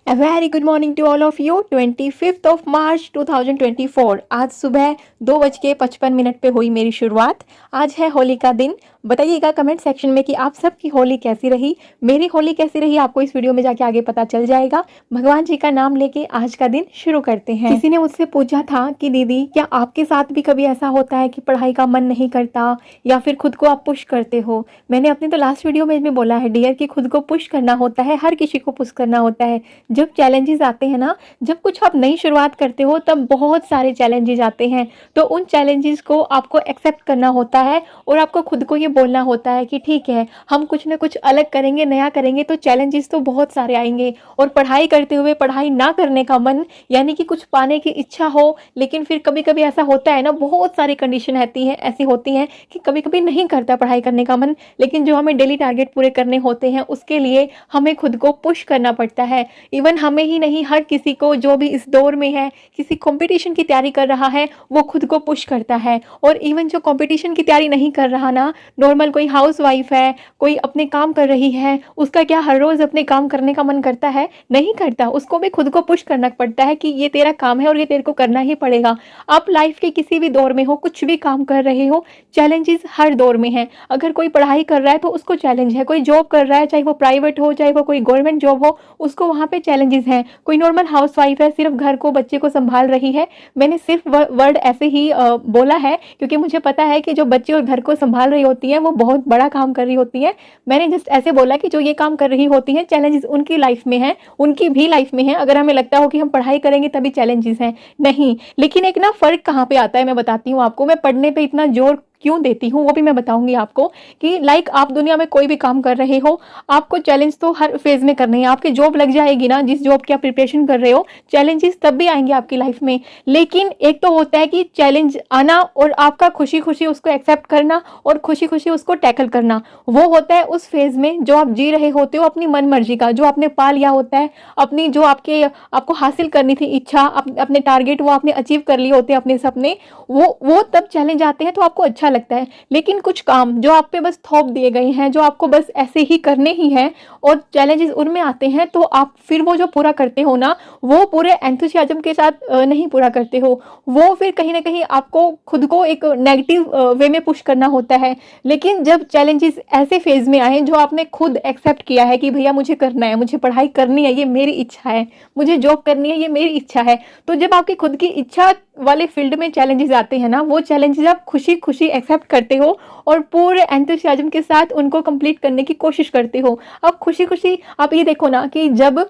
A very good morning to all of you। 25th of March 2024 आज सुबह 2:55 पे हुई मेरी शुरुआत। आज है होली का दिन। बताइएगा कमेंट सेक्शन में कि आप सबकी होली कैसी रही। मेरी होली कैसी रही आपको इस वीडियो में जाके आगे पता चल जाएगा। भगवान जी का नाम लेके आज का दिन शुरू करते हैं। किसी ने मुझसे पूछा था कि दीदी क्या आपके साथ भी कभी ऐसा होता है कि पढ़ाई का मन नहीं करता या फिर खुद को आप पुश करते हो। मैंने अपने तो लास्ट वीडियो में भी बोला है डियर कि खुद को पुश करना होता है, हर किसी को पुश करना होता है। जब चैलेंजेस आते हैं ना, जब कुछ आप नई शुरुआत करते हो तब बहुत सारे चैलेंजेस आते हैं, तो उन चैलेंजेस को आपको एक्सेप्ट करना होता है और आपको खुद को ये बोलना होता है कि ठीक है, हम कुछ ना कुछ अलग करेंगे, नया करेंगे, तो चैलेंजेस तो बहुत सारे आएंगे। और पढ़ाई करते हुए पढ़ाई ना करने का मन, यानी कि कुछ पाने की इच्छा हो, लेकिन फिर कभी कभी ऐसा होता है ना, बहुत सारी कंडीशन ऐसी होती हैं कि कभी कभी नहीं करता पढ़ाई करने का मन, लेकिन जो हमें डेली टारगेट पूरे करने होते हैं उसके लिए हमें खुद को पुश करना पड़ता है। इवन हमें ही नहीं, हर किसी को जो भी इस दौर में है, किसी कंपटीशन की तैयारी कर रहा है, वो खुद को पुश करता है। और इवन जो कंपटीशन की तैयारी नहीं कर रहा ना, नॉर्मल कोई हाउस वाइफ है, कोई अपने काम कर रही है, उसका क्या हर रोज अपने काम करने का मन करता है? नहीं करता। उसको भी खुद को पुश करना पड़ता है कि ये तेरा काम है और ये तेरे को करना ही पड़ेगा। आप लाइफ के किसी भी दौर में हो, कुछ भी काम कर रहे हो, चैलेंजेस हर दौर में है। अगर कोई पढ़ाई कर रहा है तो उसको चैलेंज है, कोई जॉब कर रहा है, चाहे वो प्राइवेट हो चाहे वो कोई गवर्नमेंट जॉब हो, उसको वहाँ पे चैलेंजेस हैं। कोई नॉर्मल हाउसवाइफ है, सिर्फ घर को, बच्चे को संभाल रही है। मैंने सिर्फ वर्ड ऐसे ही बोला है क्योंकि मुझे पता है कि जो बच्चे और घर को संभाल रही होती है वो बहुत बड़ा काम कर रही होती है। मैंने जस्ट ऐसे बोला कि जो ये काम कर रही होती है, चैलेंजेस उनकी लाइफ में है, उनकी भी लाइफ में है। अगर हमें लगता हो कि हम पढ़ाई करेंगे तभी चैलेंजेस हैं, नहीं। लेकिन एक ना फर्क कहाँ पे आता है मैं बताती हूँ आपको। मैं पढ़ने पे इतना जोर क्यों देती हूँ वो भी मैं बताऊंगी आपको कि लाइक आप दुनिया में कोई भी काम कर रहे हो, आपको चैलेंज तो हर फेज में करने हैं। आपकी जॉब लग जाएगी ना, जिस जॉब की आप प्रिपरेशन कर रहे हो, चैलेंजेस तब भी आएंगे आपकी लाइफ में। लेकिन एक तो होता है कि चैलेंज आना और आपका खुशी खुशी उसको एक्सेप्ट करना और खुशी खुशी उसको टैकल करना, वो होता है उस फेज में जो आप जी रहे होते हो अपनी मन मर्जी का, जो आपने पा लिया होता है, अपनी जो आपको हासिल करनी थी इच्छा, अपने टारगेट वो आपने अचीव कर लिए होते हैं, अपने सपने, वो तब चैलेंज आते हैं तो आपको अच्छा लगता है। लेकिन कुछ काम जो आप पे बस थोप दिए गए हैं, जो आपको बस ऐसे ही करने ही हैं और चैलेंजेस उनमें आते हैं, तो आप फिर वो जो पूरा करते हो ना, वो पूरे एंथुसियाज्म के साथ नहीं पूरा करते हो। वो फिर कहीं ना कहीं आपको खुद को एक नेगेटिव वे में पुश करना होता है। लेकिन जब चैलेंजेस ऐसे फेज में आए जो आपने खुद एक्सेप्ट किया है कि भैया मुझे करना है, मुझे पढ़ाई करनी है, ये मेरी इच्छा है, मुझे जॉब करनी है, ये मेरी इच्छा है, तो जब आपकी खुद की इच्छा वाले फील्ड में चैलेंजेस आते हैं ना, वो चैलेंजेस आप खुशी खुशी एक्सेप्ट करते हो और पूरे एंथुसियाज्म के साथ उनको कंप्लीट करने की कोशिश करते हो। अब खुशी खुशी आप ये देखो ना कि जब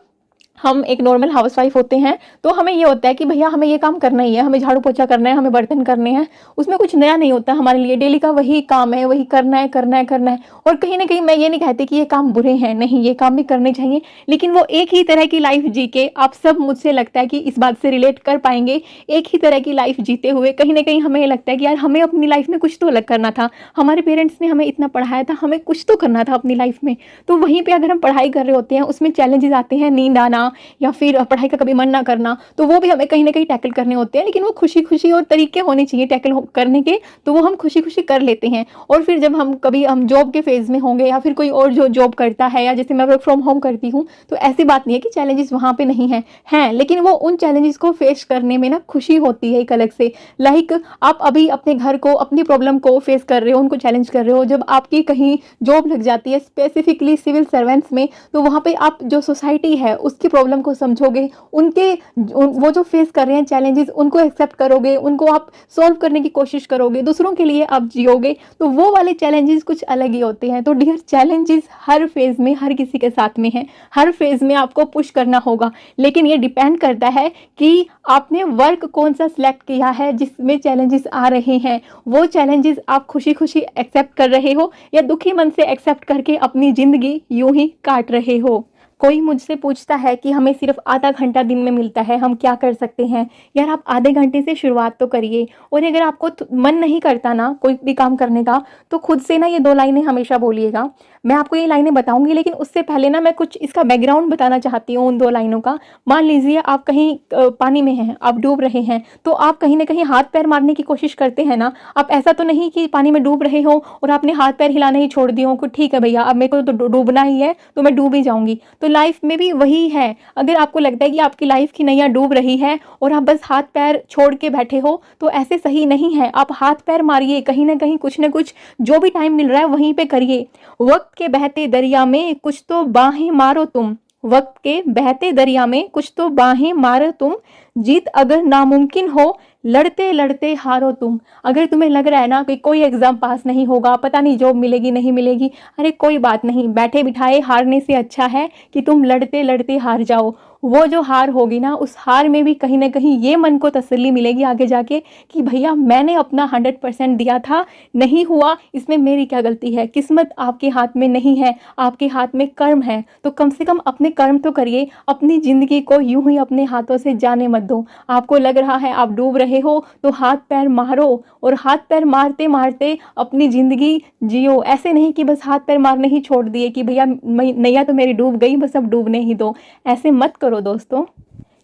हम एक नॉर्मल हाउसवाइफ होते हैं तो हमें ये होता है कि भैया हमें ये काम करना ही है, हमें झाड़ू पोछा करना है, हमें बर्तन करने हैं। उसमें कुछ नया नहीं होता हमारे लिए, डेली का वही काम है, वही करना है करना है करना है। और कहीं ना कहीं मैं ये नहीं कहती कि ये काम बुरे हैं, नहीं, ये काम भी करने चाहिए, लेकिन वो एक ही तरह की लाइफ जी के, आप सब मुझसे लगता है कि इस बात से रिलेट कर पाएंगे, एक ही तरह की लाइफ जीते हुए कहीं ना कहीं हमें लगता है कि यार हमें अपनी लाइफ में कुछ तो अलग करना था, हमारे पेरेंट्स ने हमें इतना पढ़ाया था, हमें कुछ तो करना था अपनी लाइफ में। तो वहीं पर अगर हम पढ़ाई कर रहे होते हैं, उसमें चैलेंजेस आते हैं, नींद आना या फिर पढ़ाई का कभी मन ना करना, तो वो भी हमें कहीं ना कहीं टैकल करने होते हैं। लेकिन वो खुशी खुशी और तरीके होने चाहिए टैकल करने के, तो वो हम खुशी खुशी कर लेते हैं। और फिर जब हम जॉब के फेज में होंगे या फिर कोई और जो जॉब करता है, या जैसे मैं वर्क फ्रॉम होम करती हूँ, तो ऐसी बात नहीं है कि चैलेंजेस वहाँ पे नहीं है, लेकिन वो उन चैलेंजेस को फेस करने में ना खुशी होती है एक अलग से। लाइक आप अभी अपने घर को, अपनी प्रॉब्लम को फेस कर रहे हो, उनको चैलेंज कर रहे हो, जब आपकी कहीं जॉब लग जाती है स्पेसिफिकली सिविल सर्वेंट्स में, तो वहाँ पे आप जो सोसाइटी है उसकी प्रॉब्लम को समझोगे, वो जो फेस कर रहे हैं चैलेंजेस, उनको एक्सेप्ट करोगे, उनको आप सॉल्व करने की कोशिश करोगे, दूसरों के लिए आप जियोगे, तो वो वाले चैलेंजेस कुछ अलग ही होते हैं। तो डियर, चैलेंजेस हर फेज में हर किसी के साथ में है, हर फेज में आपको पुश करना होगा। लेकिन ये डिपेंड करता है कि आपने वर्क कौन सा सिलेक्ट किया है जिसमें चैलेंजेस आ रहे हैं। वो चैलेंजेस आप खुशी खुशी एक्सेप्ट कर रहे हो या दुखी मन से एक्सेप्ट करके अपनी जिंदगी यूं ही काट रहे हो। कोई मुझसे पूछता है कि हमें सिर्फ आधा घंटा दिन में मिलता है, हम क्या कर सकते हैं? यार आप आधे घंटे से शुरुआत तो करिए। और अगर आपको मन नहीं करता ना कोई भी काम करने का, तो खुद से ना ये 2 लाइनें हमेशा बोलिएगा। मैं आपको ये लाइनें बताऊंगी, लेकिन उससे पहले ना मैं कुछ इसका बैकग्राउंड बताना चाहती हूँ उन 2 लाइनों का। मान लीजिए आप कहीं पानी में हैं, आप डूब रहे हैं, तो आप कहीं ना कहीं हाथ पैर मारने की कोशिश करते हैं ना। आप ऐसा तो नहीं कि पानी में डूब रहे हो और आपने हाथ पैर हिलाना ही छोड़ दिए हो कि ठीक है भैया अब मेरे को तो डूबना ही है तो मैं डूब ही जाऊंगी। तो तो लाइफ में भी वही है। अगर आपको लगता है कि आपकी लाइफ की नैया डूब रही है और आप बस हाथ पैर छोड़ के बैठे हो, तो ऐसे सही नहीं है। आप हाथ पैर मारिए, कहीं ना कहीं कुछ ना कुछ जो भी टाइम मिल रहा है वहीं पे करिए। वक्त के बहते दरिया में कुछ तो बाहें मारो तुम, वक्त के बहते दरिया में कुछ तो बाहें मारो तुम, जीत अगर नामुमकिन हो लड़ते लड़ते हारो तुम। अगर तुम्हें लग रहा है ना कि कोई एग्जाम पास नहीं होगा, पता नहीं जॉब मिलेगी नहीं मिलेगी, अरे कोई बात नहीं, बैठे बिठाए हारने से अच्छा है कि तुम लड़ते लड़ते हार जाओ। वो जो हार होगी ना, उस हार में भी कहीं ना कहीं ये मन को तसल्ली मिलेगी आगे जाके कि भैया मैंने अपना 100% दिया था, नहीं हुआ, इसमें मेरी क्या गलती है। किस्मत आपके हाथ में नहीं है, आपके हाथ में कर्म है। तो कम से कम अपने कर्म तो करिए, अपनी जिंदगी को यूं ही अपने हाथों से जाने मत दो। आपको लग रहा है आप डूब रहे हो तो हाथ पैर मारो, और हाथ पैर मारते मारते अपनी जिंदगी जियो। ऐसे नहीं कि बस हाथ पैर मारने ही छोड़ दिए कि भैया नैया तो मेरी डूब गई, बस अब डूबने ही दो। ऐसे मत करो दोस्तों।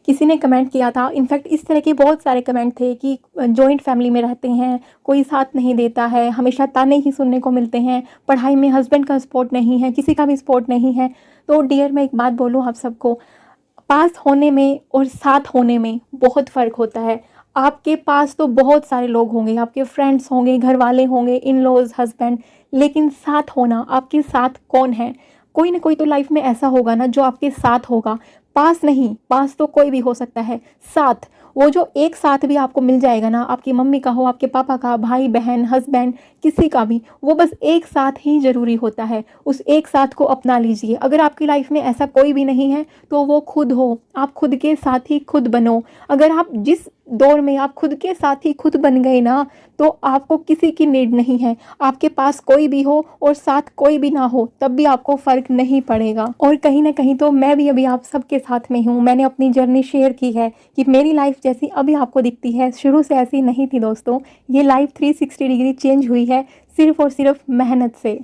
किसी ने कमेंट किया था, इनफैक्ट इस तरह के बहुत सारे कमेंट थे कि जॉइंट फैमिली में रहते हैं, कोई साथ नहीं देता है, हमेशा ताने ही सुनने को मिलते हैं, पढ़ाई में हस्बैंड का सपोर्ट नहीं है, किसी का भी सपोर्ट नहीं है। तो डियर मैं एक बात बोलूँ आप सबको, पास होने में और साथ होने में बहुत फ़र्क होता है। आपके पास तो बहुत सारे लोग होंगे, आपके फ्रेंड्स होंगे, घर वाले होंगे, इन लॉज, हस्बैंड, लेकिन साथ होना, आपके साथ कौन है? कोई ना कोई तो लाइफ में ऐसा होगा ना जो आपके साथ होगा। पास नहीं, पास तो कोई भी हो सकता है, साथ, वो जो एक साथ भी आपको मिल जाएगा ना, आपकी मम्मी का हो, आपके पापा का, भाई बहन, हस्बैंड, किसी का भी, वो बस एक साथ ही ज़रूरी होता है। उस एक साथ को अपना लीजिए। अगर आपकी लाइफ में ऐसा कोई भी नहीं है तो वो खुद हो, आप खुद के साथ ही खुद बनो। अगर आप जिस दौर में आप खुद के साथ ही खुद बन गए ना, तो आपको किसी की नीड नहीं है। आपके पास कोई भी हो और साथ कोई भी ना हो, तब भी आपको फ़र्क नहीं पड़ेगा। और कहीं ना कहीं तो मैं भी अभी आप सबके साथ में हूँ। मैंने अपनी जर्नी शेयर की है कि मेरी लाइफ जैसी अभी आपको दिखती है, शुरू से ऐसी नहीं थी दोस्तों। ये लाइफ 360 डिग्री चेंज हुई है सिर्फ और सिर्फ मेहनत से।